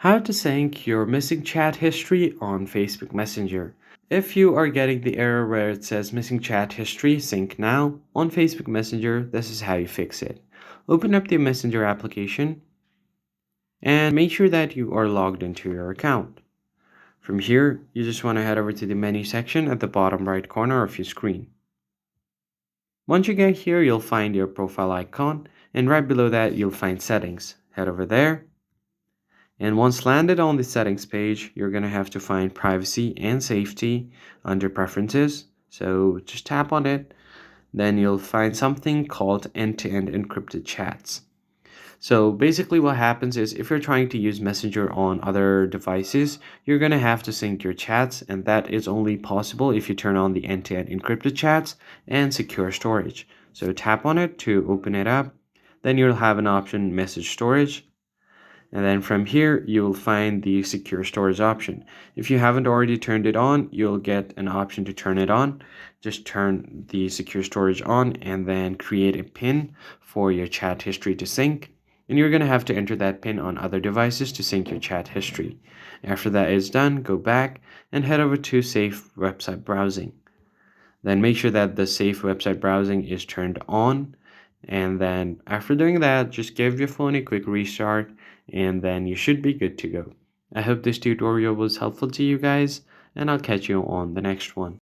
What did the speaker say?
How to sync your missing chat history on Facebook Messenger. If you are getting the error where it says missing chat history, sync now on Facebook Messenger, this is how you fix it. Open up the Messenger application and make sure that you are logged into your account. From here, you just want to head over to the menu section at the bottom right corner of your screen. Once you get here, you'll find your profile icon, and right below that, you'll find settings. Head over there. And once landed on the settings page, you're going to have to find privacy and safety under preferences. So just tap on it. Then you'll find something called end-to-end encrypted chats. So basically what happens is if you're trying to use Messenger on other devices, you're going to have to sync your chats, and that is only possible if you turn on the end-to-end encrypted chats and secure storage. So tap on it to open it up. Then you'll have an option message storage. And then from here, you'll find the secure storage option. If you haven't already turned it on, you'll get an option to turn it on. Just turn the secure storage on and then create a PIN for your chat history to sync. And you're going to have to enter that PIN on other devices to sync your chat history. After that is done, go back and head over to Safe Website Browsing. Then make sure that the Safe Website Browsing is turned on. And then after doing that, just give your phone a quick restart and then you should be good to go. I hope this tutorial was helpful to you guys, and I'll catch you on the next one.